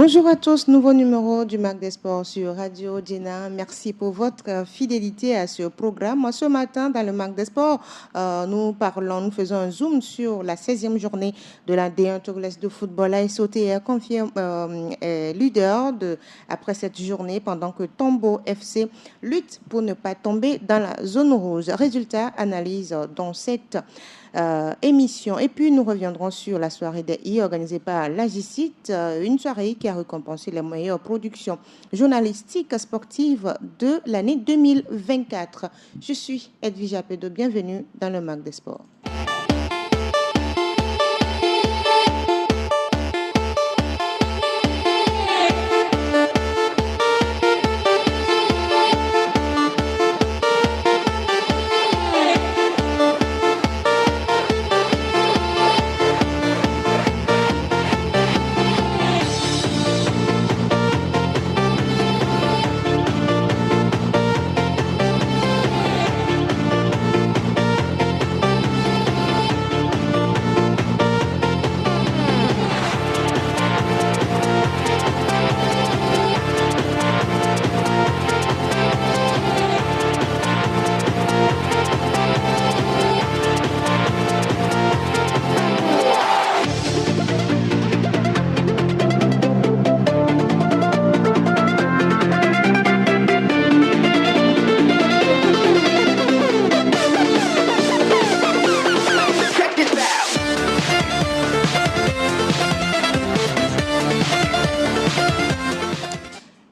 Bonjour à tous, nouveau numéro du Mag des Sports sur Radio Dina. Merci pour votre fidélité à ce programme. Ce matin, dans le Mag des Sports, nous faisons un zoom sur la 16e journée de la D1 Togolaise de football. AS OTR confirme leader après cette journée pendant que Tombo FC lutte pour ne pas tomber dans la zone rouge. Résultat, analyse dans cette émission. Et puis, nous reviendrons sur la soirée des I organisée par l'Agicite, une soirée qui a récompensé les meilleures productions journalistiques sportives de l'année 2024. Je suis Edwige Apedo, bienvenue dans le Mag des Sports.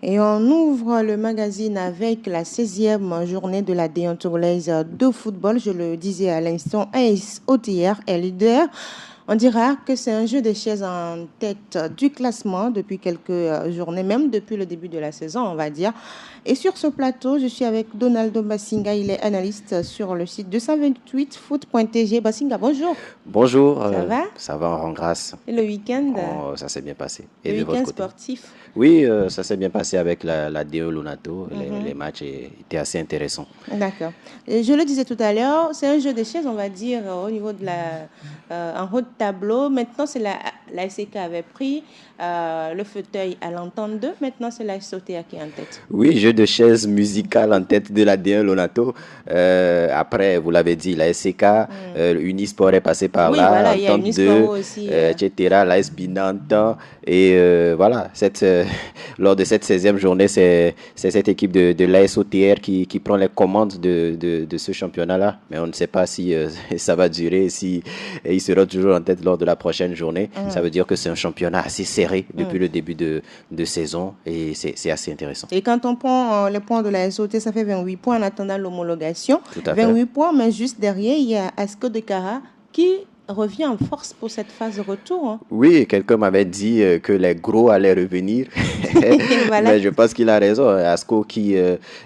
Et on ouvre le magazine avec la 16e journée de la D1 Togolaise de football. Je le disais à l'instant, AS OTR est leader. On dira que c'est un jeu de chaises en tête du classement depuis quelques journées, même depuis le début de la saison, on va dire. Et sur ce plateau, je suis avec Donaldo Basinga. Il est analyste sur le site 228foot.tg. Basinga, bonjour. Bonjour. Ça va? Ça va, on rend grâce. Et le week-end? Ça s'est bien passé. Et le de week-end votre côté? sportif? Oui, ça s'est bien passé avec la DE Lonato. Les matchs étaient assez intéressants. D'accord. Et je le disais tout à l'heure, c'est un jeu de chaises, on va dire, au niveau de en haut de tableau. Maintenant, c'est la SCK avait pris le fauteuil à l'entente 2. Maintenant, c'est la SOTA qui est en tête. Oui, jeu de chaises musicales en tête de la D1 Lonato. Après, vous l'avez dit, la SCK, Unisport est passé par là. Voilà, il y a Unisport aussi. Etc. La S Binantan. Et voilà, lors de cette 16e journée, c'est cette équipe de l'AS OTR qui prend les commandes de ce championnat-là. Mais on ne sait pas si ça va durer, si il sera toujours en tête lors de la prochaine journée. Ça veut dire que c'est un championnat assez serré depuis le début de saison et c'est assez intéressant. Et quand on prend les points de la SOT, ça fait 28 points en attendant l'homologation. Tout à fait. 28 points, mais juste derrière, il y a Asco de Cara qui revient en force pour cette phase de retour. Hein. Oui, quelqu'un m'avait dit que les gros allaient revenir. Voilà. Mais je pense qu'il a raison. Asco qui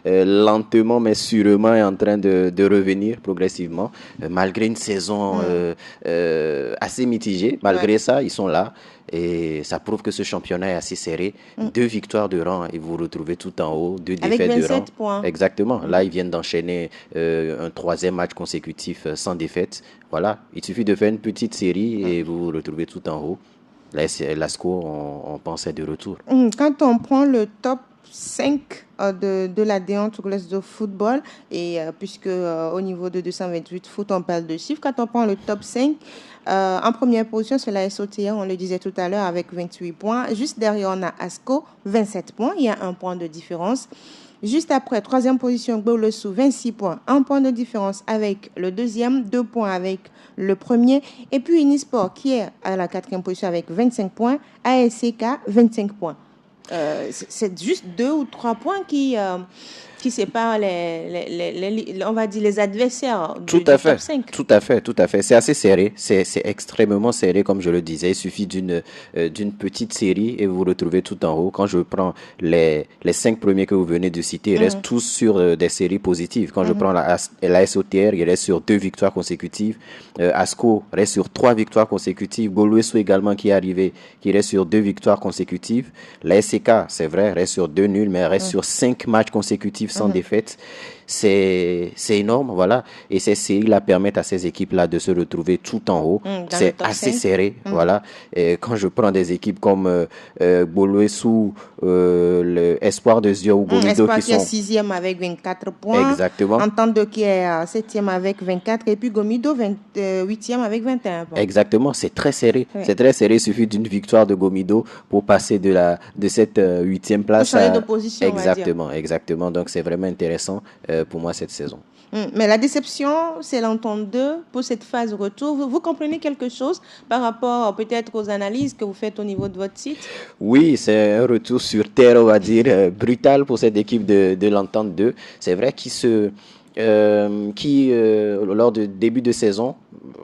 lentement mais sûrement est en train de revenir progressivement. Malgré une saison assez mitigée, malgré ça, ils sont là. Et ça prouve que ce championnat est assez serré. 2 victoires de rang et vous vous retrouvez tout en haut. 2 défaites de rang. Avec 27 points. Exactement. Là, ils viennent d'enchaîner un 3e match consécutif sans défaite. Voilà. Il suffit de faire une petite série et vous vous retrouvez tout en haut. L'ASCO, on pense, est de retour. Quand on prend le top 5 de la D1 Togolaise de football, et puisque au niveau de 228 foot, on parle de chiffres, quand on prend le top 5, en première position, c'est la SOTA, on le disait tout à l'heure, avec 28 points. Juste derrière, on a ASCO, 27 points. Il y a un point de différence. Juste après, troisième position, Gbolesou, 26 points. Un point de différence avec le deuxième, 2 points avec le premier. Et puis Unisport, qui est à la quatrième position avec 25 points. ASCK, 25 points. C'est juste 2 ou 3 points qui séparent on va dire les adversaires du top 5. Tout à fait. C'est assez serré. C'est extrêmement serré, comme je le disais. Il suffit d'une petite série et vous vous retrouvez tout en haut. Quand je prends les 5 premiers que vous venez de citer, ils restent tous sur des séries positives. Quand je prends la SOTR, il reste sur 2 victoires consécutives. ASCO reste sur 3 victoires consécutives. Gbolesou également qui est arrivé, qui reste sur 2 victoires consécutives. La SCK, c'est vrai, reste sur 2 nuls, mais reste sur 5 matchs consécutifs sans défaite. c'est énorme, voilà. Et ces séries-là permettent à ces équipes-là de se retrouver tout en haut. Dans le C'est top assez 5. serré, voilà. Et quand je prends des équipes comme Boloessou, le Espoir de Zio ou Gomido Espoir qui qui est sont 6e avec 24 points. exactement. Entente qui est 7e avec 24. Et puis Gomido 8e avec 21 points. Exactement, c'est très serré. Oui. C'est très serré. Il suffit d'une victoire de Gomido pour passer de cette huitième place Pour changer de à... position, on va dire. Exactement, exactement. Donc c'est vraiment intéressant pour moi cette saison. Mais la déception, c'est l'entente 2 pour cette phase retour. Vous comprenez quelque chose par rapport peut-être aux analyses que vous faites au niveau de votre site? Oui, c'est un retour sur terre, on va dire, brutal pour cette équipe de l'entente 2. C'est vrai lors du début de saison,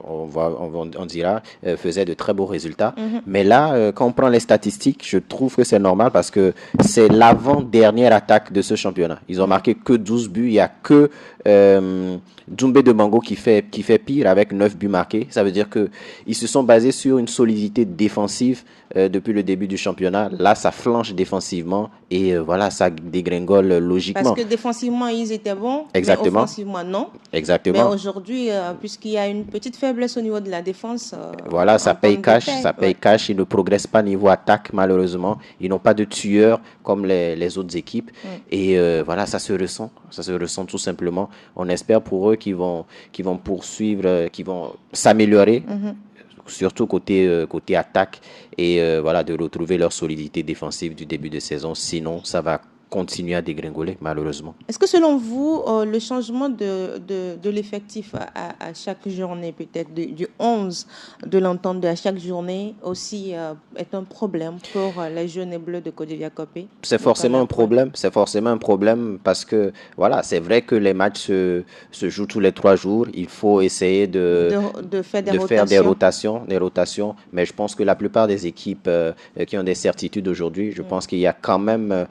on dira, faisait de très beaux résultats. Mais là, quand on prend les statistiques, je trouve que c'est normal parce que c'est l'avant-dernière attaque de ce championnat. Ils ont marqué que 12 buts. Il n'y a que Djumbe de Mango qui fait pire avec 9 buts marqués. Ça veut dire qu'ils se sont basés sur une solidité défensive depuis le début du championnat. Là, ça flanche défensivement et voilà, ça dégringole logiquement. Parce que défensivement, ils étaient bons, Exactement. mais offensivement, non. Exactement. Mais aujourd'hui, puisqu'il y a une petite faiblesse au niveau de la défense... voilà, ça paye cash, ouais. cash. Ils ne progressent pas niveau attaque, malheureusement. Ils n'ont pas de tueurs comme les autres équipes. Et voilà, ça se ressent tout simplement. On espère pour eux qu'ils vont poursuivre, qu'ils vont s'améliorer. Surtout côté attaque et voilà, de retrouver leur solidité défensive du début de saison. Sinon, ça va continuer à dégringoler, malheureusement. Est-ce que selon vous, le changement de l'effectif à chaque journée, peut-être du 11 de l'entente à chaque journée, aussi est un problème pour les jeunes et bleus de Kodiviakopé? C'est forcément un problème. C'est forcément un problème parce que, voilà, c'est vrai que les matchs se jouent tous les 3 jours. Il faut essayer de faire des rotations. Mais je pense que la plupart des équipes qui ont des certitudes aujourd'hui, je pense qu'il y a quand même...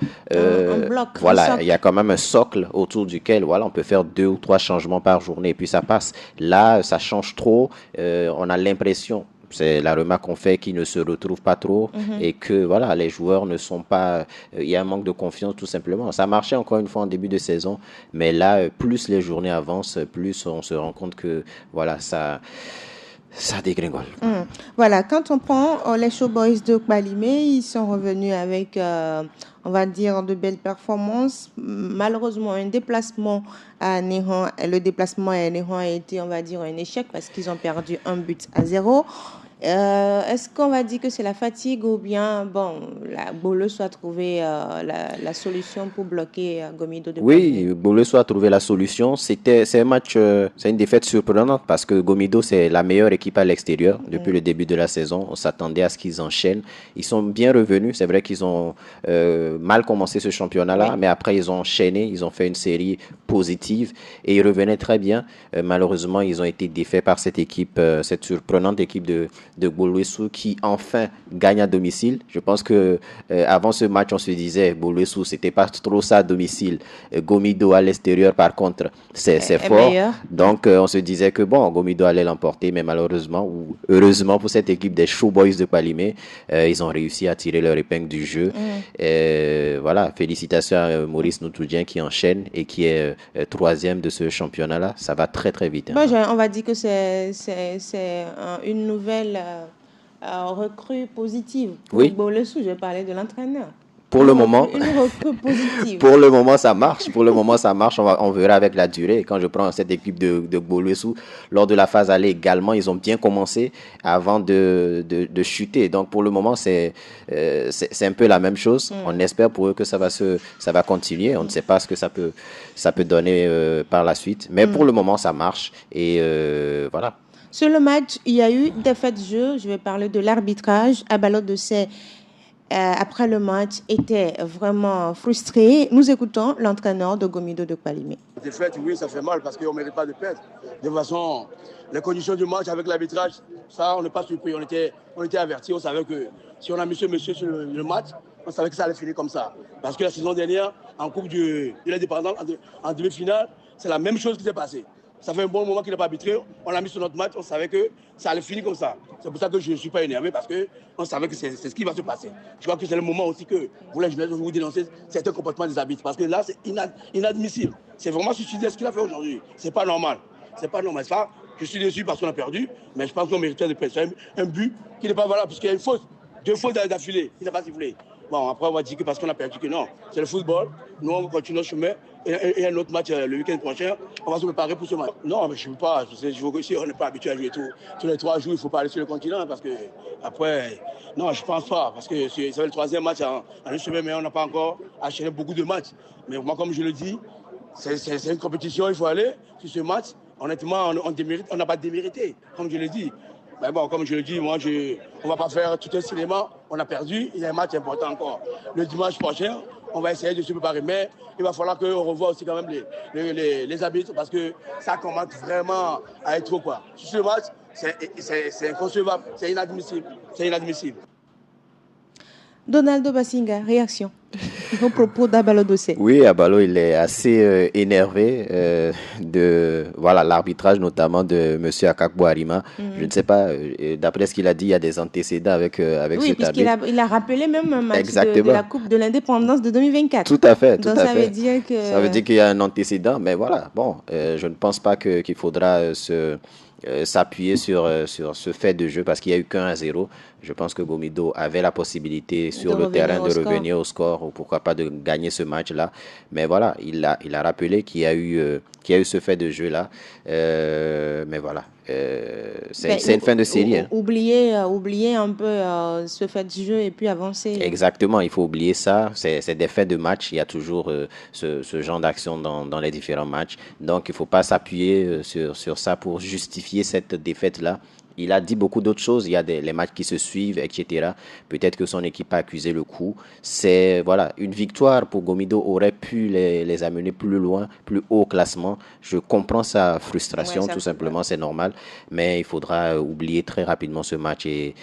un bloc, voilà, il y a quand même un socle autour duquel voilà, on peut faire 2 ou 3 changements par journée et puis ça passe. Là, ça change trop. On a l'impression, c'est la remarque qu'on fait, qu'ils ne se retrouvent pas trop et que voilà, les joueurs ne sont pas... Il y a un manque de confiance tout simplement. Ça marchait encore une fois en début de saison, mais là, plus les journées avancent, plus on se rend compte que voilà, ça dégringole. Voilà, quand on prend les Showboys de Kbalimé, ils sont revenus avec, on va dire, de belles performances. Malheureusement, un déplacement à Néhan, le déplacement à Néhan a été, on va dire, un échec parce qu'ils ont perdu 1-0. Est-ce qu'on va dire que c'est la fatigue ou bien, bon, Boloessou a trouvé la solution pour bloquer Gomido de Kbalimé? Oui, Boloessou a trouvé la solution. C'est un match, c'est une défaite surprenante parce que Gomido, c'est la meilleure équipe à l'extérieur depuis le début de la saison. On s'attendait à ce qu'ils enchaînent. Ils sont bien revenus. C'est vrai qu'ils ont mal commencé ce championnat-là, mais après, ils ont enchaîné. Ils ont fait une série positive et ils revenaient très bien. Malheureusement, ils ont été défaits par cette équipe, cette surprenante équipe de Boloessou qui enfin gagne à domicile. Je pense que avant ce match, on se disait Boloessou, c'était pas trop ça à domicile. Gomido à l'extérieur, par contre, c'est fort. Meilleur. Donc, on se disait que bon, Gomido allait l'emporter, mais malheureusement ou heureusement pour cette équipe des Showboys de Kbalimé, ils ont réussi à tirer leur épingle du jeu. Voilà, félicitations à Maurice Noutoudien qui enchaîne et qui est 3e de ce championnat-là. Ça va très très vite. Bon, on va dire que c'est une nouvelle recrue positive. Pour Boloessou, je parlais de l'entraîneur. Pour le moment, une recrue positive. Pour le moment, ça marche. On verra avec la durée. Quand je prends cette équipe de Boloessou, lors de la phase aller également, ils ont bien commencé avant de chuter. Donc, pour le moment, c'est un peu la même chose. On espère pour eux que ça va continuer. On ne sait pas ce que ça peut donner par la suite. Mais pour le moment, ça marche. Et voilà. Sur le match, il y a eu des faits de jeu. Je vais parler de l'arbitrage. Abalo de ces après le match, était vraiment frustré. Nous écoutons l'entraîneur de Gomido de Kbalimé. La défaite, oui, ça fait mal parce qu'on ne mérite pas de perdre. De toute façon, les conditions du match avec l'arbitrage, ça, on n'est pas surpris. On était avertis. On savait que si on a mis ce monsieur sur le match, on savait que ça allait finir comme ça. Parce que la saison dernière, en Coupe de l'Indépendance, en demi-finale, c'est la même chose qui s'est passée. Ça fait un bon moment qu'il n'a pas arbitré. On l'a mis sur notre match, on savait que ça allait finir comme ça. C'est pour ça que je ne suis pas énervé parce qu'on savait que c'est ce qui va se passer. Je crois que c'est le moment aussi que vous, les journalistes, vous dénoncez certains comportements des arbitres parce que là, c'est inadmissible. C'est vraiment suicidaire ce qu'il a fait aujourd'hui. C'est pas normal. C'est pas normal. Ça, je suis déçu parce qu'on a perdu, mais je pense qu'on méritait de perdre un but qui n'est pas valable puisqu'il y a une faute. 2 fautes d'affilée. Il n'a pas sifflé. Bon, après, on va dire que parce qu'on a perdu, que non. C'est le football. Nous, on continue notre chemin. Et un autre match le week-end prochain, on va se préparer pour ce match. Non, mais je ne veux pas. On n'est pas habitué à jouer tous les 3 jours. Il ne faut pas aller sur le continent parce que, après, non, je ne pense pas. Parce que c'est le 3e match en une semaine, mais on n'a pas encore enchaîné beaucoup de matchs. Mais moi, comme je le dis, c'est une compétition. Il faut aller sur ce match. Honnêtement, on n'a pas démérité, comme je l'ai dit. Mais bon, comme je le dis, moi, on ne va pas faire tout un cinéma. On a perdu. Il y a un match important encore. Le dimanche prochain, on va essayer de se préparer. Mais il va falloir qu'on revoie aussi quand même les arbitres parce que ça commence vraiment à être trop, quoi. Sur ce match, c'est inconcevable. C'est inadmissible. C'est inadmissible. Donaldo Basinga, réaction au propos d'Abalo Dossé. Oui, Abalo, il est assez énervé de l'arbitrage, notamment de M. Akakbo Arima. Je ne sais pas, d'après ce qu'il a dit, il y a des antécédents avec cet arbitre. Oui, puisqu'il a rappelé même un match de la Coupe de l'Indépendance de 2024. Tout à fait, Donc ça veut dire que... Ça veut dire qu'il y a un antécédent, mais voilà, bon, je ne pense pas qu'il faudra s'appuyer sur ce fait de jeu parce qu'il n'y a eu qu'un à 0. Je pense que Gomido avait la possibilité sur le terrain de revenir au score ou pourquoi pas de gagner ce match-là. Mais voilà, il a rappelé qu'il y a eu ce fait de jeu-là. Mais voilà, c'est une fin de série. Oublier un peu ce fait de jeu et puis avancer. Exactement, il faut oublier ça. C'est des faits de match. Il y a toujours ce genre d'action dans les différents matchs. Donc, il ne faut pas s'appuyer sur ça pour justifier cette défaite-là. Il a dit beaucoup d'autres choses. Il y a les matchs qui se suivent, etc. Peut-être que son équipe a accusé le coup. Une victoire pour Gomido aurait pu les amener plus loin, plus haut au classement. Je comprends sa frustration, tout simplement, c'est normal. Mais il faudra oublier très rapidement ce match et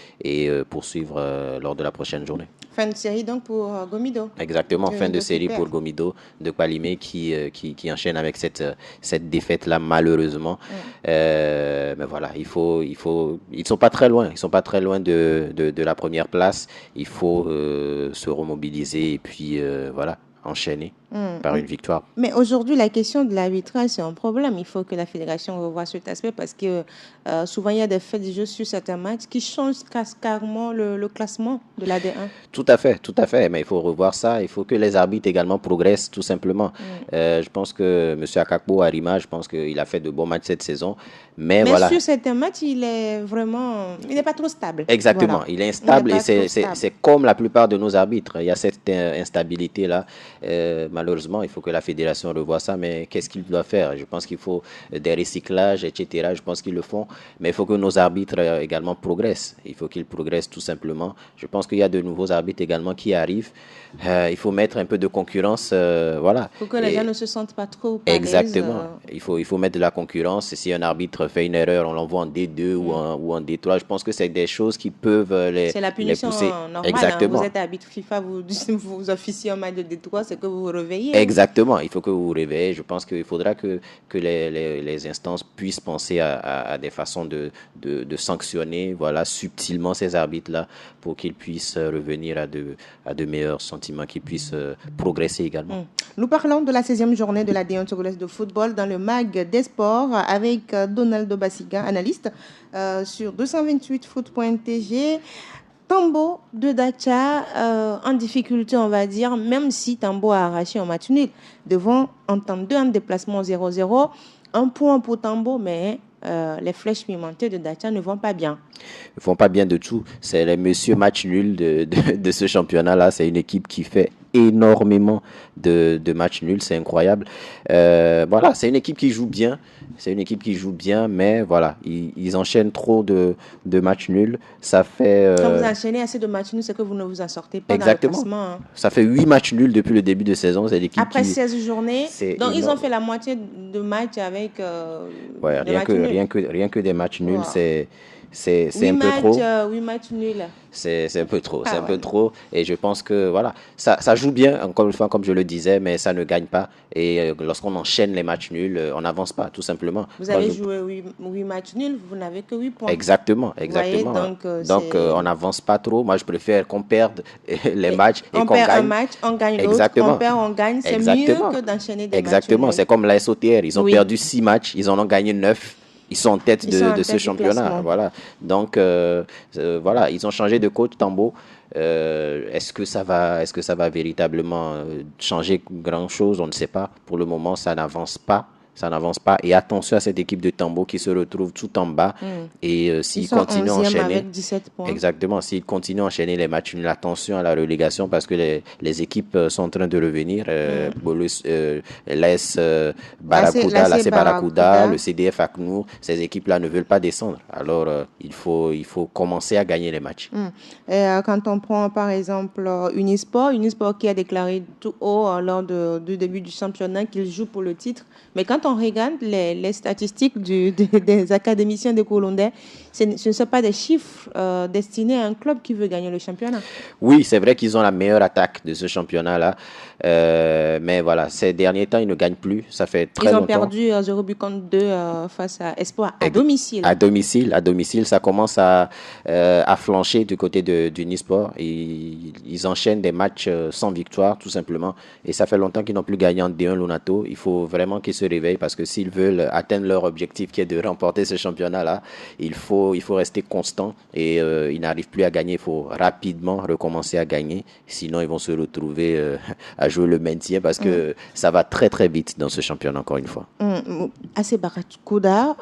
poursuivre lors de la prochaine journée. Fin de série donc pour Gomido. Exactement, fin de série pour Gomido de Kwalimé qui enchaîne avec cette défaite-là malheureusement. Mais voilà, ils sont pas très loin. Ils sont pas très loin de la première place. Il faut se remobiliser et puis enchaîner par une victoire. Mais aujourd'hui, la question de l'arbitrage, c'est un problème. Il faut que la fédération revoie cet aspect parce que souvent, il y a des faits de jeu sur certains matchs qui changent carrément le classement de la D1. Tout à fait. Mais il faut revoir ça. Il faut que les arbitres également progressent, tout simplement. Je pense que M. Akakbo Arima, je pense qu'il a fait de bons matchs cette saison. Mais voilà. sur certains matchs, il n'est pas trop stable. Exactement. Voilà. Il est instable et c'est comme la plupart de nos arbitres. Il y a cette instabilité-là. Malheureusement, il faut que la fédération revoie ça, mais qu'est-ce qu'il doit faire? Je pense qu'il faut des recyclages, etc. Je pense qu'ils le font, mais il faut que nos arbitres également progressent. Il faut qu'ils progressent tout simplement. Je pense qu'il y a de nouveaux arbitres également qui arrivent. Il faut mettre un peu de concurrence, voilà. Pour que les gens ne se sentent pas trop à exactement. Il faut mettre de la concurrence. Si un arbitre fait une erreur, on l'envoie en D2 ou en D3. Je pense que c'est des choses qui peuvent c'est la punition les pousser. Normale. Exactement. Vous êtes arbitre FIFA, vous officiez en match de D3, c'est que vous vous réveillez. Exactement. Il faut que vous vous réveillez. Je pense qu'il faudra que les instances puissent penser à des façons de sanctionner, voilà, subtilement ces arbitres-là pour qu'ils puissent revenir à de meilleurs sentiments, qu'ils puissent progresser également. Nous parlons de la 16e journée de la D1 togolaise de football dans le MAG des sports avec Donaldo Basinga, analyste sur 228foot.tg. Tambo de Dacha en difficulté, on va dire, même si Tambo a arraché un match nul devant entendre 2 en déplacement 0-0. Un point pour Tambo, mais les flèches pimentées de Dacha ne vont pas bien. Ils ne vont pas bien de tout. C'est les messieurs match nul de ce championnat-là. C'est une équipe qui fait énormément de matchs nuls. C'est incroyable. Voilà, c'est une équipe qui joue bien. Mais voilà, ils enchaînent trop de matchs nuls. Ça fait... Quand vous enchaînez assez de matchs nuls, c'est que vous ne vous en sortez pas. Exactement. Dans le classement. Ça fait 8 matchs nuls depuis le début de saison. C'est l'équipe après 16 journées. Donc, ils ont fait la moitié de matchs avec... rien que des matchs nuls. c'est un peu trop. 8 matchs nuls. C'est un peu trop, Ah c'est un peu ouais. trop. Et je pense que voilà, ça joue bien, encore une fois, comme je le disais, mais ça ne gagne pas. Et lorsqu'on enchaîne les matchs nuls, on n'avance pas, tout simplement. Vous Quand avez je... joué 8 matchs nuls, vous n'avez que 8 points. Exactement, Vous voyez, exactement. donc Donc, on n'avance pas trop. Moi, je préfère qu'on perde les matchs et on qu'on perd un gagne. match, on gagne l'autre, on Exactement. perd, on gagne. C'est mieux Exactement. que d'enchaîner des matchs Exactement. nuls. C'est comme la SOTR. Ils ont Oui, perdu 6 matchs, ils en ont gagné 9. Ils sont en tête ils sont en de ce tête du championnat. classement. Voilà. Donc, voilà, ils ont changé de coach Tambo. Est-ce que ça va véritablement changer grand-chose? On ne sait pas. Pour le moment, ça n'avance pas. Ça n'avance pas. Et attention à cette équipe de Tambo qui se retrouve tout en bas. Et Ils s'ils sont continuent à 11e enchaîner, avec 17 points. exactement, s'ils continuent à enchaîner les matchs, attention à la relégation parce que les équipes sont en train de revenir. L'AS Barracuda, L'AC l'AC Barracuda, Barracuda. le CDF ACNUR, ces équipes-là ne veulent pas descendre. Alors, il faut commencer à gagner les matchs. Et, quand on prend par exemple Unisport qui a déclaré tout haut lors du début du championnat qu'il joue pour le titre. Mais quand on regarde les statistiques des académiciens de Colombais, ce ne sont pas des chiffres destinés à un club qui veut gagner le championnat. Oui, c'est vrai qu'ils ont la meilleure attaque de ce championnat-là. Mais voilà, ces derniers temps, ils ne gagnent plus. Ça fait très Ils ont longtemps. perdu 0 but contre 2 face à Espoir à Ex- domicile. À domicile, ça commence à flancher du côté du Nisport. Ils enchaînent des matchs sans victoire, tout simplement. Et ça fait longtemps qu'ils n'ont plus gagné en D1 Lunato. Il faut vraiment qu'ils se réveillent parce que s'ils veulent atteindre leur objectif qui est de remporter ce championnat-là, il faut rester constant. Et ils n'arrivent plus à gagner. Il faut rapidement recommencer à gagner. Sinon, ils vont se retrouver à jouer le maintien parce que ça va très, très vite dans ce championnat, encore une fois. AC Barracuda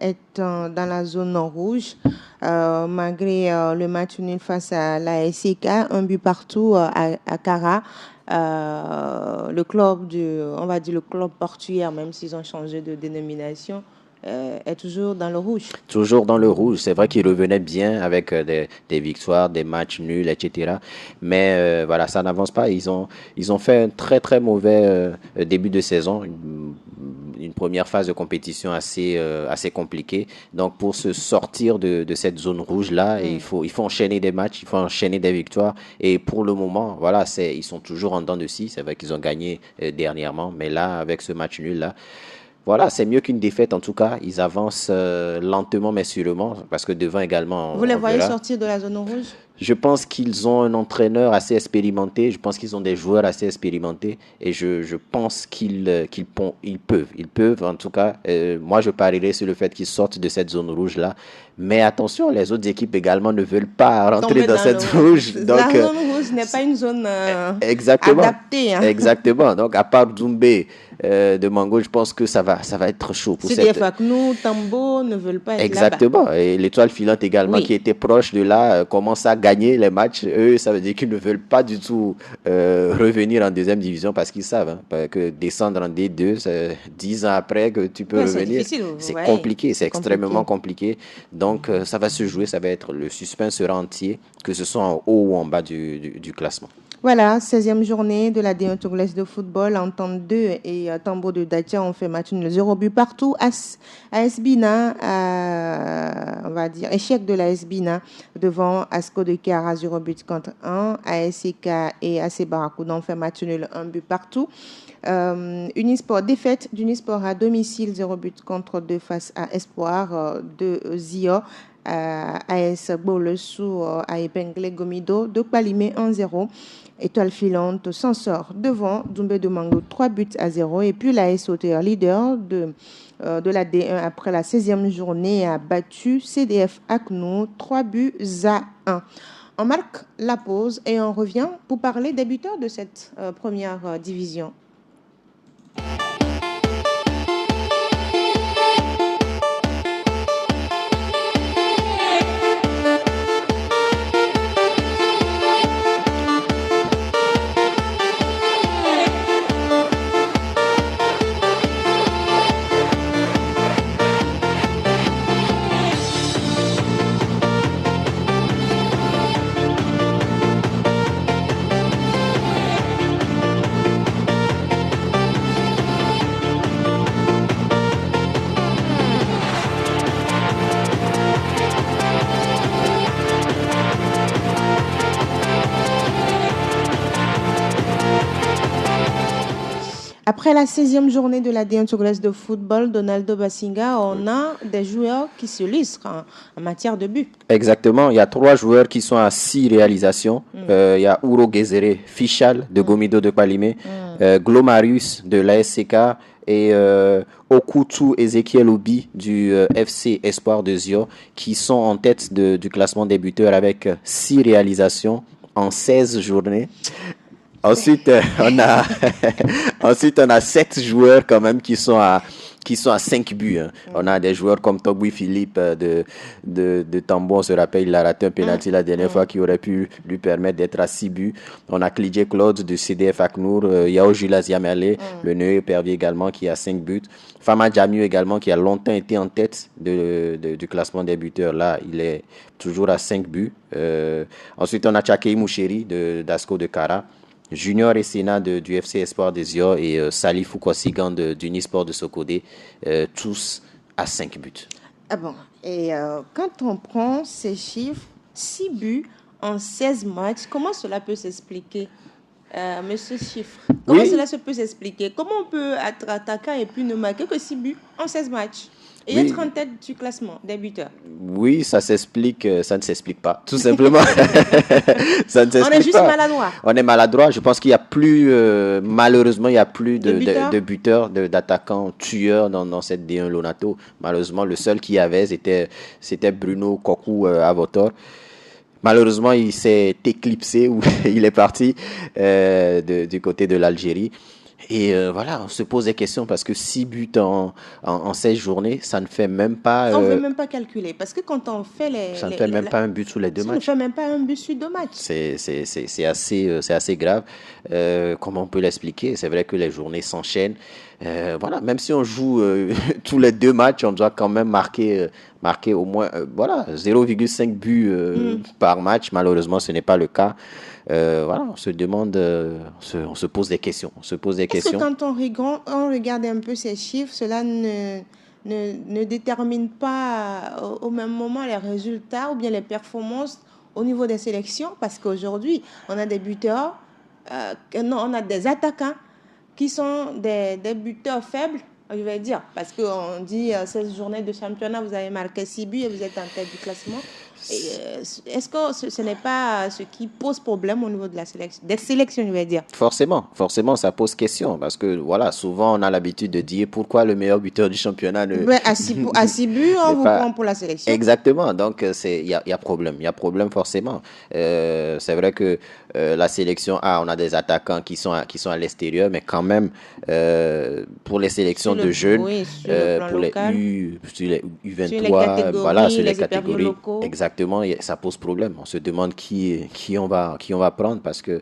est dans la zone rouge malgré le match nul face à la SEK, un but partout à Cara. Le club on va dire le club portuaire, même s'ils ont changé de dénomination, est toujours dans le rouge. Toujours dans le rouge. C'est vrai qu'ils revenaient bien avec des victoires, des matchs nuls, etc. Mais voilà, ça n'avance pas. Ils ont fait un très très mauvais début de saison. Une première phase de compétition assez compliquée. Donc pour se sortir de cette zone rouge là, il faut enchaîner des matchs, il faut enchaîner des victoires. Et pour le moment, voilà, ils sont toujours en dents de scie. C'est vrai qu'ils ont gagné dernièrement, mais là avec ce match nul là. Voilà, c'est mieux qu'une défaite en tout cas. Ils avancent lentement mais sûrement parce que devant également, Vous les on voyez verra. sortir de la zone rouge? Je pense qu'ils ont un entraîneur assez expérimenté. Je pense qu'ils ont des joueurs assez expérimentés. Et je pense qu'ils peuvent. Ils peuvent, en tout cas. Moi, je parierais sur le fait qu'ils sortent de cette zone rouge-là. Mais attention, les autres équipes également ne veulent pas rentrer Tomber dans cette rouge. La Donc, zone rouge n'est pas une zone exactement. adaptée. Hein. Exactement. Donc, à part Doumbé de Mango, je pense que ça va être chaud pour CDF cette... Aknou, Tambo ne veulent pas être là-bas. Exactement. Et l'étoile filante également, Oui. qui était proche de là, commence à gagner les matchs. Eux, ça veut dire qu'ils ne veulent pas du tout revenir en deuxième division parce qu'ils savent que descendre en D2, c'est 10 ans après que tu peux Ouais, c'est revenir. difficile, C'est ouais. compliqué, c'est C'est extrêmement compliqué. Donc, ça va se jouer, ça va être le suspense sera entier, que ce soit en haut ou en bas du classement. Voilà, 16e journée de la D1 togolaise de football. Entente 2 et Tambo de Datia ont fait match nul 0 but partout. AS Bina, on va dire, échec de l'AS Bina devant Asco de Kiara 0 but contre 1. ASK et AC Barracuda ont fait match nul 1 but partout. Unisport, défaite d'Unisport à domicile 0 but contre 2 face à Espoir de Zio. AS Bolesou a épinglé Gomido de Palimé 1-0. Étoile filante s'en sort devant Doumbé de Mango 3 buts à 0. Et puis l'AS Sauter, leader de la D1 après la 16e journée, a battu CDF Aknou 3 buts à 1. On marque la pause et on revient pour parler des buteurs de cette première division. Après la 16e journée de la D1 togolaise de football, Donaldo Basinga, on a des joueurs qui se listrent en matière de but. Exactement, il y a 3 joueurs qui sont à 6 réalisations. Il y a Ouro Gezere Fichal de Gomido de Palimé, Glomarius de l'ASCK et Okutu Ezekiel Obi du FC Espoir de Zio qui sont en tête du classement des buteurs avec 6 réalisations en 16 journées. Ensuite, on a 7 joueurs quand même qui sont à 5 buts. Hein. On a des joueurs comme Togui Philippe de Tambo, on se rappelle, il a raté un penalty la dernière fois qui aurait pu lui permettre d'être à 6 buts. On a Klidje Claude de CDF Aknour, Yao Julas Yamale, le Neuer Pervier également qui a 5 buts. Fama Djamiou également qui a longtemps été en tête du classement des buteurs. Là, il est toujours à 5 buts. Ensuite, on a Tchakei Moucheri d'Asco de Kara. Junior Essena du FC Espoir des Zio et Salifou Kwasigan du Nisport de Sokodé, tous à 5 buts. Ah bon, et quand on prend ces chiffres, 6 buts en 16 matchs, comment cela peut s'expliquer, monsieur Chiffre? Comment cela peut s'expliquer? Comment on peut être attaquant et puis ne marquer que 6 buts en 16 matchs et être en tête du classement des buteurs? Oui, ça s'explique, ça ne s'explique pas, tout simplement. Ça ne s'explique pas. On est juste maladroit. On est maladroit. Je pense qu'il y a plus, malheureusement, il y a plus de buteurs, d'attaquants tueurs dans cette D1 Lonato. Malheureusement, le seul qu'il y avait, c'était Bruno Kokou Avotor. Malheureusement, il s'est éclipsé ou il est parti du côté de l'Algérie. Et voilà, on se pose des questions parce que 6 buts en 16 journées, ça ne fait même pas... on ne veut même pas calculer parce que quand on fait ça ne fait même pas un but sur les 2 matchs. Ça ne fait même pas un but sur 2 matchs. C'est assez grave. Comment on peut l'expliquer? C'est vrai que les journées s'enchaînent. Voilà, même si on joue tous les 2 matchs, on doit quand même marquer au moins 0,5 buts par match. Malheureusement, ce n'est pas le cas. Voilà, on se demande, on se pose des questions. Est-ce que quand on regarde un peu ces chiffres, cela ne détermine pas au même moment les résultats ou bien les performances au niveau des sélections? Parce qu'aujourd'hui, on a des buteurs, on a des attaquants qui sont des buteurs faibles, je vais dire, parce qu'on dit 16 journées de championnat, vous avez marqué 6 buts et vous êtes en tête du classement. Est-ce que ce n'est pas ce qui pose problème au niveau de la sélection, des sélections, je vais dire? Forcément, ça pose question parce que voilà, souvent on a l'habitude de dire pourquoi le meilleur buteur du championnat à 6 buts, on vous prend pour la sélection. Exactement, donc il y a problème forcément. C'est vrai que la sélection A, on a des attaquants qui sont à l'extérieur, mais quand même pour les sélections de jeunes, pour local, les U23, voilà, sur les catégories locaux. Exactement, ça pose problème. On se demande qui on va prendre parce que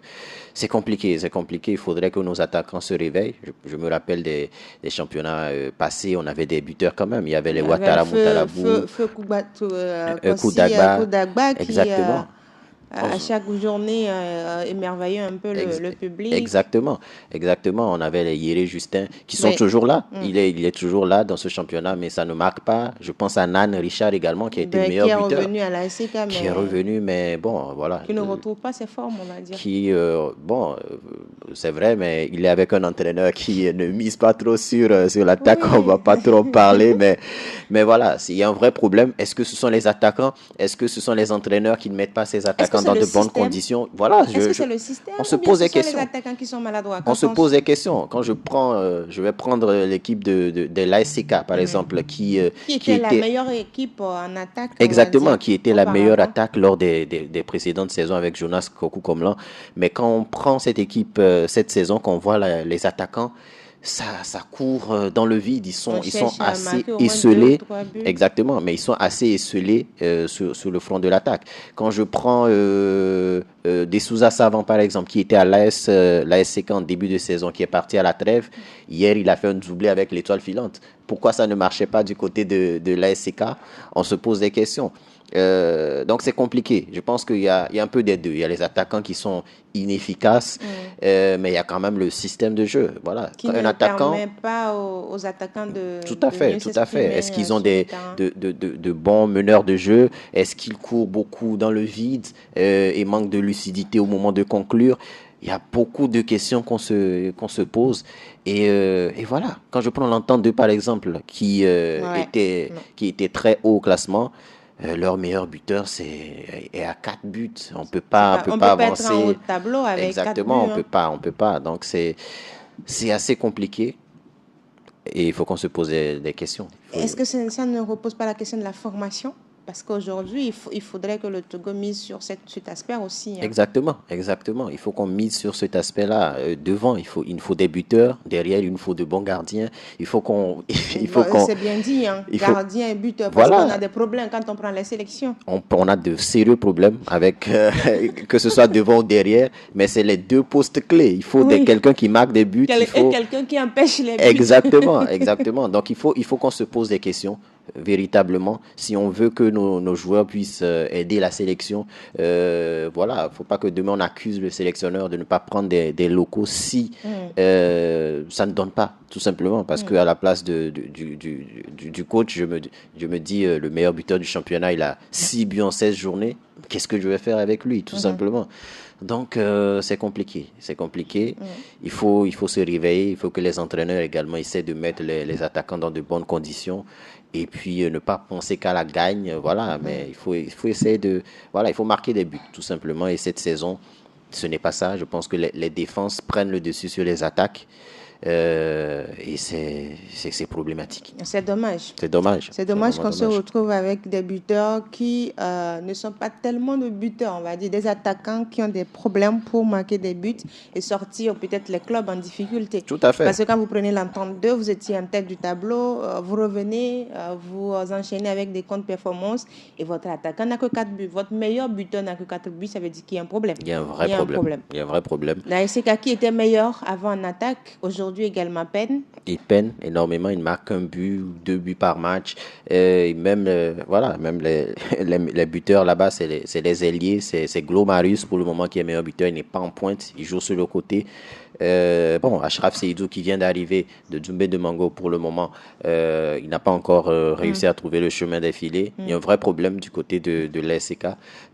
c'est compliqué. Il faudrait que nos attaquants se réveillent. Je me rappelle des championnats passés, on avait des buteurs quand même. Il y avait les Ouattara Moutalabou, Koudagba qui exactement. À chaque journée émerveillait un peu le public. Exactement. On avait les Yéré Justin qui sont toujours là. Il est toujours là dans ce championnat, mais ça ne marque pas. Je pense à Nan Richard également qui a été meilleur buteur. Qui est revenu à la SK. Qui est revenu, mais bon, voilà. Qui ne retrouve pas ses formes, on va dire. C'est vrai, mais il est avec un entraîneur qui ne mise pas trop sur l'attaque. Oui. On va pas trop parler, mais voilà, il y a un vrai problème. Est-ce que ce sont les attaquants? Est-ce que ce sont les entraîneurs qui ne mettent pas ces attaquants dans de bonnes conditions? Voilà. Est-ce que c'est le système? On se pose des questions. Les attaquants qui sont maladroits. On se pose des questions. Quand je vais prendre l'équipe de l'ASCK, par exemple, qui était la meilleure équipe en attaque. Exactement, qui était la meilleure attaque lors des précédentes saisons avec Jonas Kokou-Komlan. Mais quand on prend cette équipe cette saison, qu'on voit les attaquants, ça court dans le vide. Ils sont assez esselés. Exactement, mais ils sont assez esselés sur le front de l'attaque. Quand je prends Desouza Savant, par exemple, qui était à l'ASCK en début de saison, qui est parti à la trêve, hier, il a fait un doublé avec l'Étoile filante. Pourquoi ça ne marchait pas du côté de l'ASCK? On se pose des questions. Donc c'est compliqué. Je pense qu'il y a un peu des deux. Il y a les attaquants qui sont inefficaces, mais il y a quand même le système de jeu. Voilà. Qui ne permet pas aux attaquants de tout à fait. Est-ce qu'ils ont de bons meneurs de jeu? Est-ce qu'ils courent beaucoup dans le vide et manquent de lucidité au moment de conclure? il y a beaucoup de questions qu'on se pose. Et voilà, quand je prends l'entente de, par exemple, Ouais. Non. qui était très haut au classement, leur meilleur buteur est à 4 buts. On peut On pas peut pas être en haut avancer de tableau avec 4 exactement, buts, hein. on peut pas. Donc c'est assez compliqué et il faut qu'on se pose des questions. Est-ce que ça ne repose pas la question de la formation? Parce qu'aujourd'hui, il faudrait que le Togo mise sur cet aspect aussi, hein. Exactement, exactement. Il faut qu'on mise sur cet aspect-là. Devant, il nous faut des buteurs. Derrière, il nous faut de bons gardiens. Il faut qu'on, il faut Bon, qu'on, c'est bien dit, hein, il faut, gardien et buteur, parce qu'on a voilà. des problèmes quand on prend les sélections. On a de sérieux problèmes avec que ce soit devant ou derrière, mais c'est les deux postes clés. Il faut Oui, quelqu'un qui marque des buts. et quelqu'un qui empêche les buts. Exactement, exactement. Donc il faut qu'on se pose des questions véritablement si on veut que nos joueurs puissent aider la sélection. Voilà, faut pas que demain on accuse le sélectionneur de ne pas prendre des locaux si ça ne donne pas, tout simplement, parce que à la place du coach, je me dis le meilleur buteur du championnat, il a 6 buts en 16 journées. Qu'est-ce que je vais faire avec lui, tout simplement. Donc c'est compliqué, c'est compliqué. Il faut se réveiller, il faut que les entraîneurs également essaient de mettre les attaquants dans de bonnes conditions et puis ne pas penser qu'à la gagne, voilà. Mais il faut essayer de, voilà, il faut marquer des buts tout simplement. Et cette saison, ce n'est pas ça. Je pense que les défenses prennent le dessus sur les attaques et c'est problématique. C'est dommage. C'est dommage. C'est C'est dommage vraiment qu'on se dommage. retrouve avec des buteurs qui ne sont pas tellement de buteurs, on va dire, des attaquants qui ont des problèmes pour marquer des buts et sortir peut-être les clubs en difficulté. Tout à Parce fait. que quand vous prenez l'entente 2, vous étiez en tête du tableau, vous revenez, vous enchaînez avec des comptes performances et votre attaquant n'a que 4 buts. Votre meilleur buteur n'a que 4 buts, ça veut dire qu'il y a un problème. Il y a un vrai Il y a un problème. problème. Il y a un vrai problème. L'AS Kaki était meilleur avant en attaque, aujourd'hui également peine. Il peine énormément, il marque un but ou 2 buts par match. Et même, voilà, même les buteurs là-bas, c'est les ailiers. C'est Glomarius pour le moment qui est meilleur buteur. Il n'est pas en pointe, il joue sur le côté. Bon, Achraf Seydou qui vient d'arriver de Doumbé de Mango pour le moment, il n'a pas encore réussi à trouver le chemin des filets. Il y a un vrai problème du côté de l'ASK.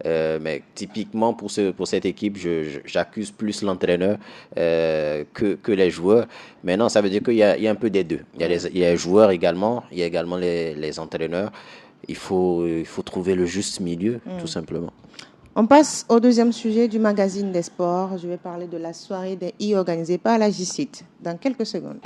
Mais typiquement pour cette équipe, j'accuse plus l'entraîneur que les joueurs. Mais non, ça veut dire qu'il y a un peu des deux. Il y a les joueurs également, il y a également les entraîneurs. Il faut trouver le juste milieu, tout simplement. On passe au deuxième sujet du magazine des sports. Je vais parler de la soirée des I organisée par la JCIT dans quelques secondes.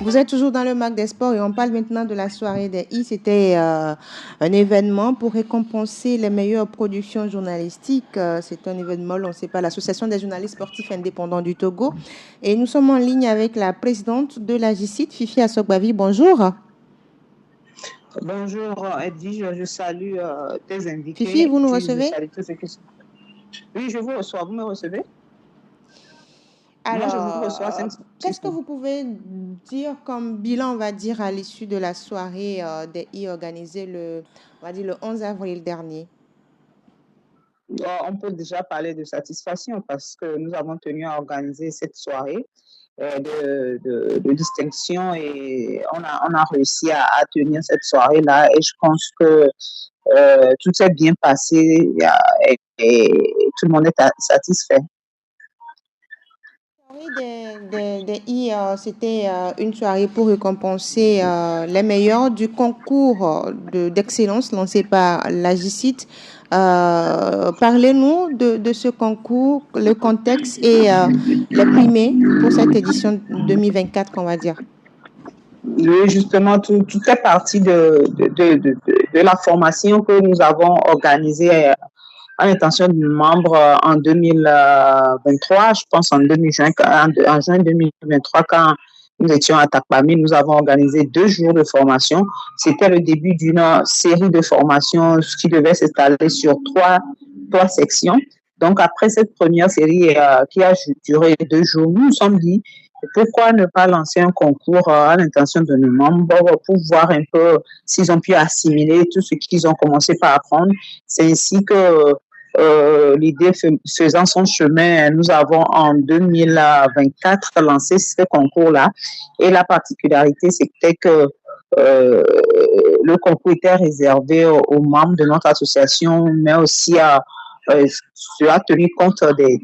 Vous êtes toujours dans le Mag des Sports et on parle maintenant de la soirée des I. C'était un événement pour récompenser les meilleures productions journalistiques. C'est un événement, on ne sait pas, l'Association des journalistes sportifs indépendants du Togo. Et nous sommes en ligne avec la présidente de la JCIT, Fifi Assogbavi. Bonjour. Bonjour Eddy, je salue tes invités. Fifi, vous nous recevez? Oui, je vous reçois. Vous me recevez? Alors, qu'est-ce que vous pouvez dire comme bilan, on va dire, à l'issue de la soirée des I organisée on va dire le 11 avril dernier? On peut déjà parler de satisfaction parce que nous avons tenu à organiser cette soirée de distinction et on a réussi à tenir cette soirée-là et je pense que tout s'est bien passé et tout le monde est satisfait. Des I, c'était une soirée pour récompenser les meilleurs du concours d'excellence lancé par la JCIT. Parlez-nous de ce concours, le contexte et les primés pour cette édition 2024, qu'on va dire. Oui, justement, tout est parti de la formation que nous avons organisée à l'intention du membre en 2023, je pense en juin 2023, quand nous étions à Takpami, nous avons organisé 2 jours de formation. C'était le début d'une série de formations qui devait s'étaler sur trois sections. Donc, après cette première série qui a duré 2 jours, nous nous sommes dit, pourquoi ne pas lancer un concours à l'intention de nos membres pour voir un peu s'ils ont pu assimiler tout ce qu'ils ont commencé par apprendre. C'est ainsi que l'idée faisant son chemin, nous avons en 2024 lancé ce concours-là. Et la particularité, c'était que le concours était réservé aux membres de notre association, mais aussi cela a tenu compte des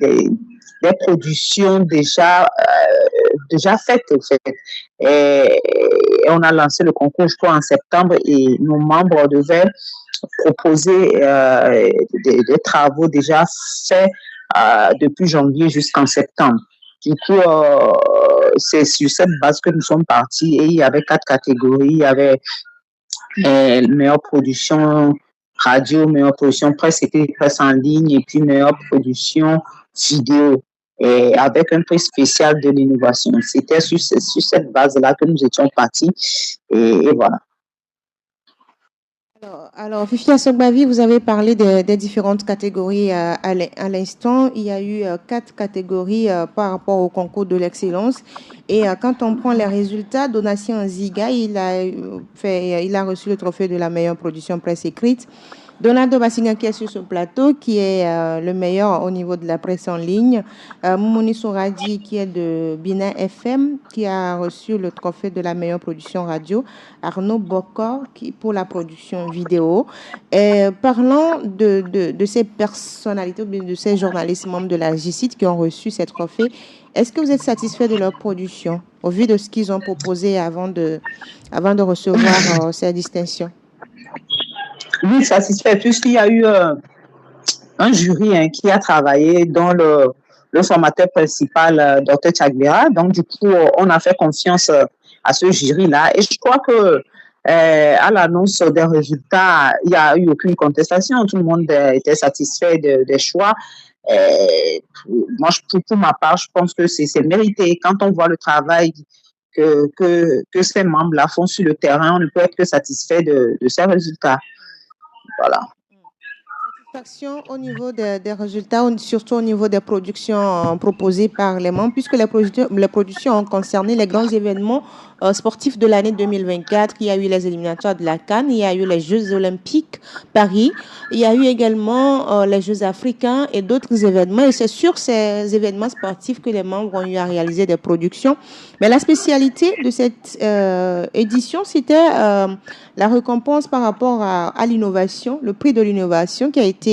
productions déjà faites, en fait. Et on a lancé le concours, je crois, en septembre, et nos membres devaient proposer des travaux déjà faits depuis janvier jusqu'en septembre. Du coup, c'est sur cette base que nous sommes partis, et il y avait 4 catégories. Il y avait meilleure production radio, meilleure production presse en ligne, et puis meilleure production vidéo, et avec un prix spécial de l'innovation. C'était sur cette base-là que nous étions partis, et voilà. Alors, Fifi Assogbavi, vous avez parlé des différentes catégories à l'instant. Il y a eu 4 catégories par rapport au concours de l'excellence. Et quand on prend les résultats, Donatien Ziga, il a reçu le trophée de la meilleure production presse écrite. Donaldo Bassinga qui est sur ce plateau, qui est le meilleur au niveau de la presse en ligne. Moumouni Souradi qui est de Bina FM, qui a reçu le trophée de la meilleure production radio. Arnaud Bokor qui pour la production vidéo. Et parlant de ces personnalités, de ces journalistes membres de la GICIT qui ont reçu ces trophées, est-ce que vous êtes satisfait de leur production au vu de ce qu'ils ont proposé avant de recevoir ces distinctions? Oui, satisfait, puisqu'il y a eu un jury qui a travaillé dans le formateur principal, Dr. Chagbera. Donc, du coup, on a fait confiance à ce jury-là. Et je crois que à l'annonce des résultats, il n'y a eu aucune contestation. Tout le monde était satisfait des choix. Moi, pour ma part, je pense que c'est mérité. Quand on voit le travail que ces membres-là font sur le terrain, on ne peut être que satisfait de ces résultats. Voilà. Satisfaction au niveau des résultats, surtout au niveau des productions proposées par les membres, puisque les productions ont concerné les grands événements sportifs de l'année 2024. Il y a eu les éliminatoires de la CAN, il y a eu les Jeux olympiques Paris, il y a eu également les Jeux africains et d'autres événements. Et c'est sur ces événements sportifs que les membres ont eu à réaliser des productions. Mais la spécialité de cette édition, c'était la récompense par rapport à l'innovation, le prix de l'innovation qui a été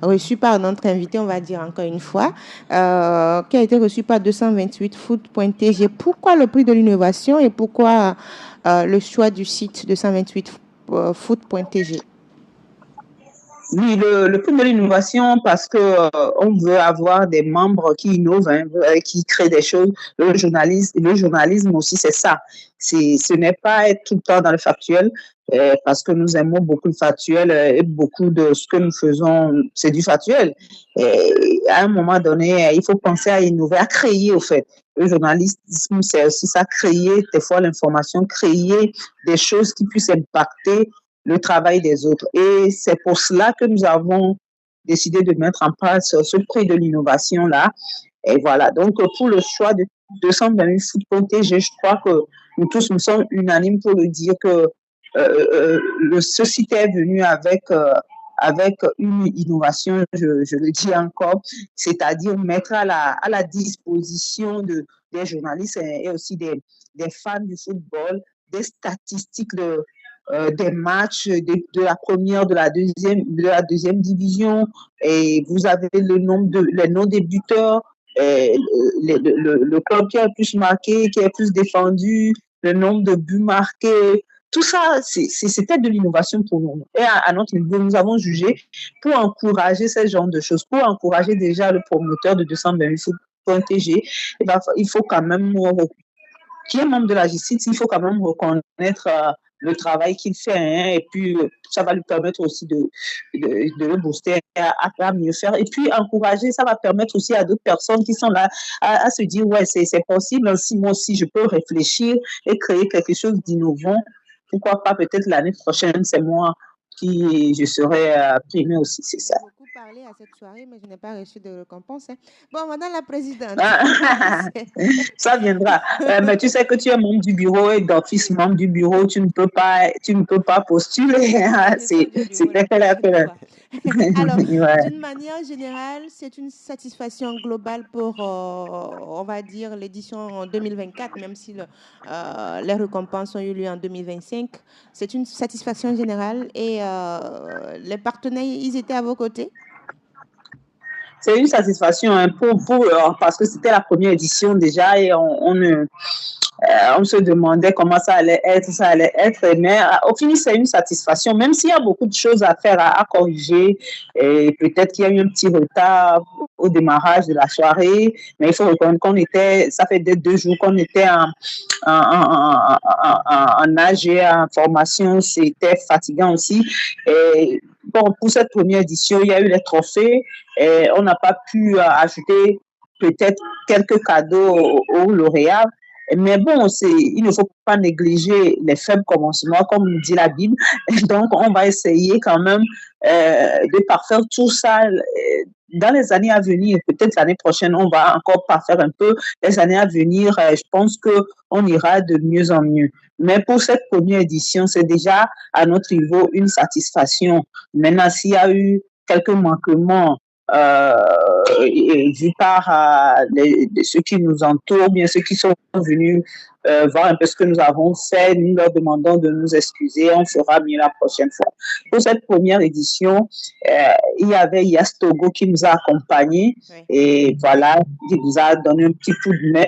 reçu par notre invité, on va dire encore une fois, qui a été reçu par 228foot.tg. Pourquoi le prix de l'innovation et pourquoi le choix du site 228foot.tg? Oui, le prix de l'innovation, parce que on veut avoir des membres qui innovent, qui créent des choses. Le journalisme aussi, c'est ça. Ce n'est pas être tout le temps dans le factuel, parce que nous aimons beaucoup le factuel et beaucoup de ce que nous faisons, c'est du factuel. Et à un moment donné, il faut penser à innover, à créer, au fait. Le journalisme, c'est aussi ça, créer des fois l'information, créer des choses qui puissent impacter le travail des autres. Et c'est pour cela que nous avons décidé de mettre en place ce prix de l'innovation-là. Et voilà. Donc, pour le choix de 228foot.tg, je crois que nous tous, nous sommes unanimes pour le dire que ce site est venu avec une innovation, je le dis encore, c'est-à-dire mettre à la disposition des journalistes et aussi des fans du football des statistiques des matchs de la première, de la deuxième division, et vous avez les noms des buteurs, le club qui a le plus marqué, qui a le plus défendu, le nombre de buts marqués. Tout ça, c'était de l'innovation pour nous. Et à notre niveau, nous avons jugé pour encourager ce genre de choses, pour encourager déjà le promoteur de 228foot.tg, il faut quand même, qui est membre de la justice, il faut quand même reconnaître le travail qu'il fait, et puis ça va lui permettre aussi de le booster à mieux faire, et puis encourager, ça va permettre aussi à d'autres personnes qui sont là à se dire ouais, c'est possible, si moi aussi je peux réfléchir et créer quelque chose d'innovant, pourquoi pas, peut-être l'année prochaine c'est moi qui je serai primé aussi, c'est ça. Parler à cette soirée, mais je n'ai pas reçu de récompense. Bon, Madame la Présidente. Ça viendra. Mais tu sais que tu es membre du bureau et d'office membre du bureau, tu ne peux pas postuler. C'est clair. Alors, Ouais. d'une manière générale, c'est une satisfaction globale pour, on va dire, l'édition 2024, même si les récompenses ont eu lieu en 2025. C'est une satisfaction générale et les partenaires, ils étaient à vos côtés. C'est une satisfaction hein, parce que c'était la première édition déjà et on se demandait comment ça allait être, mais au final, c'est une satisfaction, même s'il y a beaucoup de choses à faire, à corriger, et peut-être qu'il y a eu un petit retard au démarrage de la soirée, mais il faut reconnaître ça fait 2 jours qu'on était en nage et en formation, c'était fatigant aussi. Et bon, pour cette première édition, il y a eu les trophées, et on n'a pas pu ajouter peut-être quelques cadeaux aux lauréats. Mais bon, il ne faut pas négliger les faibles commencements, comme nous dit la Bible. Donc, on va essayer quand même de parfaire tout ça dans les années à venir. Peut-être l'année prochaine, on va encore parfaire un peu. Les années à venir, je pense qu'on ira de mieux en mieux. Mais pour cette première édition, c'est déjà à notre niveau une satisfaction. Maintenant, s'il y a eu quelques manquements, vu par ceux qui nous entourent, bien ceux qui sont venus voir un peu ce que nous avons fait, nous leur demandons de nous excuser, on fera mieux la prochaine fois. Pour cette première édition, il y avait Yas Togo qui nous a accompagnés et voilà, qui nous a donné un petit coup de main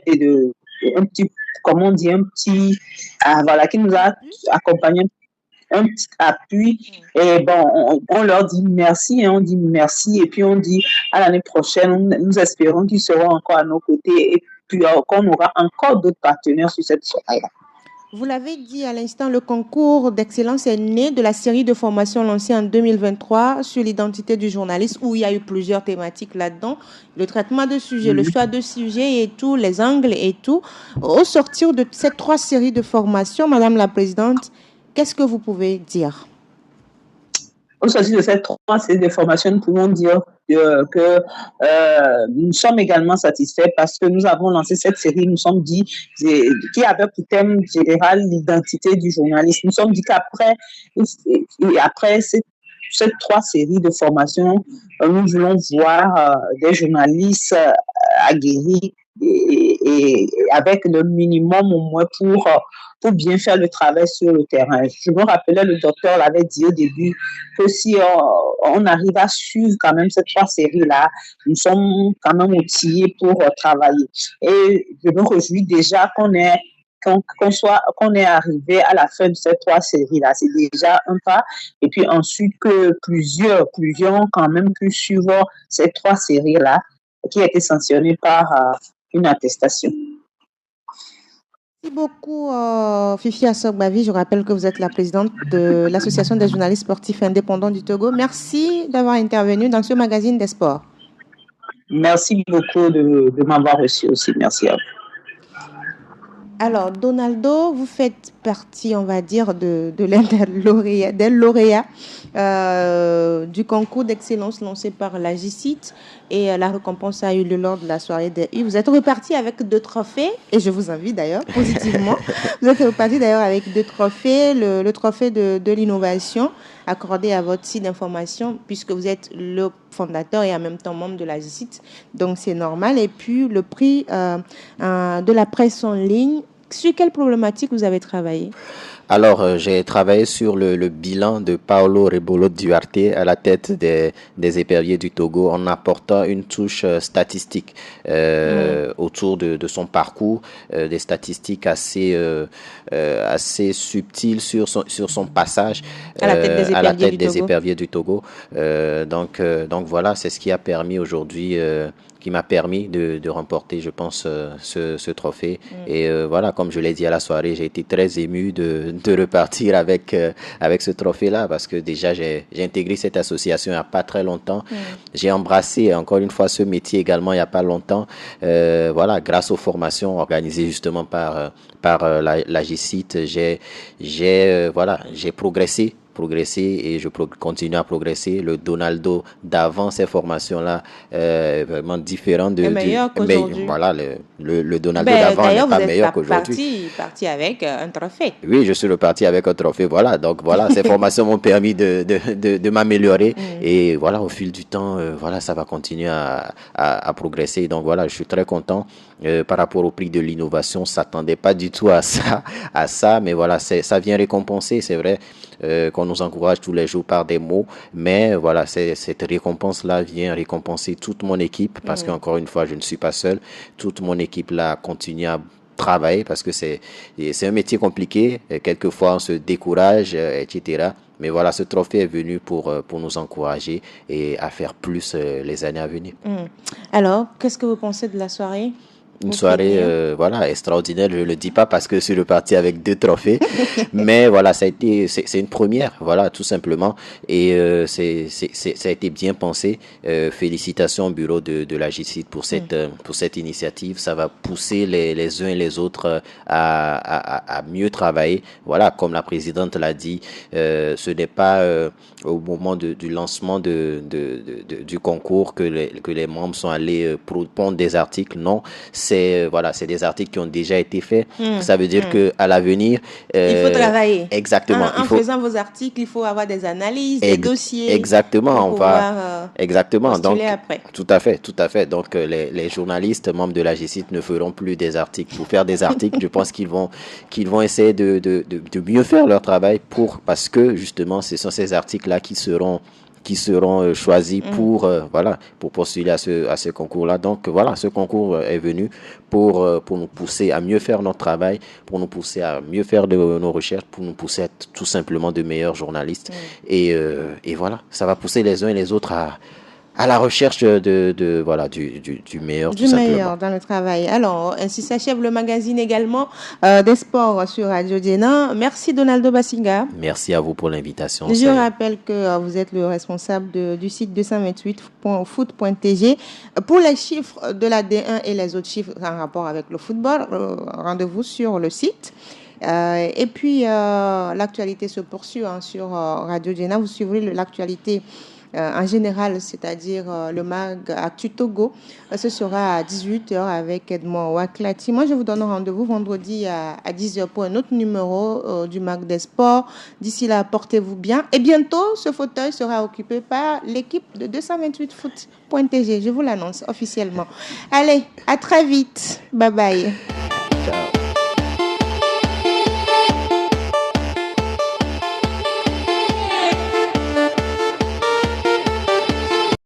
voilà, qui nous a accompagnés un petit appui et bon, on leur dit merci et on dit merci et puis on dit à l'année prochaine, nous espérons qu'ils seront encore à nos côtés et puis qu'on aura encore d'autres partenaires sur cette soirée-là. Vous l'avez dit à l'instant, le concours d'excellence est né de la série de formations lancée en 2023 sur l'identité du journaliste où il y a eu plusieurs thématiques là-dedans, le traitement de sujets, le choix de sujets et tout, les angles et tout. Au sortir de ces 3 séries de formations, Madame la Présidente, qu'est-ce que vous pouvez dire? Au sortir de ces 3 séries de formations, nous pouvons dire que nous sommes également satisfaits parce que nous avons lancé cette série, nous sommes dit, qui avait pour thème général l'identité du journaliste. Nous sommes dit qu'après ces 3 séries de formations, nous voulons voir des journalistes aguerris et avec le minimum au moins pour bien faire le travail sur le terrain. Je me rappelais, le docteur l'avait dit au début que si on arrive à suivre quand même ces 3 séries-là, nous sommes quand même outillés pour travailler. Et je me réjouis déjà qu'on est arrivé à la fin de ces 3 séries-là. C'est déjà un pas. Et puis ensuite que plusieurs ont quand même pu suivre ces 3 séries-là qui a été sanctionnées par une attestation. Merci beaucoup, Fifi Assogbavi. Je rappelle que vous êtes la présidente de l'Association des journalistes sportifs indépendants du Togo. Merci d'avoir intervenu dans ce magazine des sports. Merci beaucoup de m'avoir reçu aussi. Merci à vous. Alors, Donaldo, vous faites partie, on va dire, des lauréats du concours d'excellence lancé par la GICIT et la récompense a eu lieu lors de la soirée des U. Vous êtes reparti avec 2 trophées et je vous invite d'ailleurs positivement. Vous êtes reparti d'ailleurs avec 2 trophées, le trophée de l'innovation accordé à votre site d'information puisque vous êtes le fondateur et en même temps membre de la GICIT, donc c'est normal. Et puis le prix de la presse en ligne. Sur quelle problématique vous avez travaillé? Alors, j'ai travaillé sur le bilan de Paolo Rebolo Duarte à la tête des éperviers du Togo en apportant une touche statistique autour de son parcours, des statistiques assez subtiles sur son passage à la tête des éperviers du Togo. Donc voilà, c'est ce qui a permis aujourd'hui qui m'a permis de remporter, je pense, ce trophée. Et voilà, comme je l'ai dit à la soirée, j'ai été très ému de repartir avec ce trophée-là parce que déjà, j'ai intégré cette association il n'y a pas très longtemps. J'ai embrassé encore une fois ce métier également il n'y a pas longtemps. Voilà, grâce aux formations organisées justement par la GICIT, j'ai progressé progressé et je continue à progresser. Le Donaldo d'avant ces formations-là, vraiment différent est meilleur qu'aujourd'hui. Mais voilà, le Donaldo d'avant n'est pas meilleur qu'aujourd'hui. Parti avec un trophée. Oui, je suis reparti avec un trophée. Voilà, donc voilà, ces formations m'ont permis de m'améliorer. Et voilà, au fil du temps, voilà, ça va continuer à progresser. Donc voilà, je suis très content. Par rapport au prix de l'innovation, on s'attendait pas du tout à ça, mais voilà, ça vient récompenser, c'est vrai, qu'on nous encourage tous les jours par des mots, mais voilà, cette récompense-là vient récompenser toute mon équipe, parce qu'encore une fois, je ne suis pas seul, toute mon équipe là continue à travailler, parce que c'est un métier compliqué, quelquefois on se décourage, etc. Mais voilà, ce trophée est venu pour nous encourager et à faire plus les années à venir. Alors, qu'est-ce que vous pensez de la soirée? Une soirée voilà, extraordinaire, je le dis pas parce que je suis reparti avec 2 trophées, mais voilà, c'est une première, voilà, tout simplement, et ça a été bien pensé. Félicitations au bureau de la GICID pour cette initiative. Ça va pousser les uns et les autres à mieux travailler. Voilà, comme la présidente l'a dit, ce n'est pas au moment du lancement du concours que les membres sont allés pondre des articles. Non, c'est des articles qui ont déjà été faits. Ça veut dire que à l'avenir, il faut travailler. Exactement. En faisant vos articles, il faut avoir des analyses, des dossiers. Exactement. Exactement. Donc, après. Tout à fait. Donc, les journalistes membres de la GICID ne feront plus des articles. Pour faire des articles, je pense qu'ils vont essayer de mieux faire leur travail parce que justement, ce sont ces articles-là qui seront choisis pour postuler à ce concours-là. Donc voilà, ce concours est venu pour nous pousser à mieux faire notre travail, pour nous pousser à mieux faire nos recherches, pour nous pousser à être tout simplement de meilleurs journalistes. Et voilà, ça va pousser les uns et les autres à la recherche du meilleur, tout simplement. Du meilleur dans le travail. Alors, ainsi s'achève le magazine également des sports sur Radio Jena. Merci Donaldo Basinga. Merci à vous pour l'invitation. Je rappelle que vous êtes le responsable du site 228foot.tg. Pour les chiffres de la D1 et les autres chiffres en rapport avec le football, rendez-vous sur le site. Et puis, l'actualité se poursuit sur Radio Jena. Vous suivrez l'actualité en général, c'est-à-dire le MAG Actu Togo. Ce sera à 18h avec Edmond Waklati. Moi, je vous donne rendez-vous vendredi à 10h pour un autre numéro du MAG des Sports. D'ici là, portez-vous bien. Et bientôt, ce fauteuil sera occupé par l'équipe de 228foot.tg. Je vous l'annonce officiellement. Allez, à très vite. Bye bye.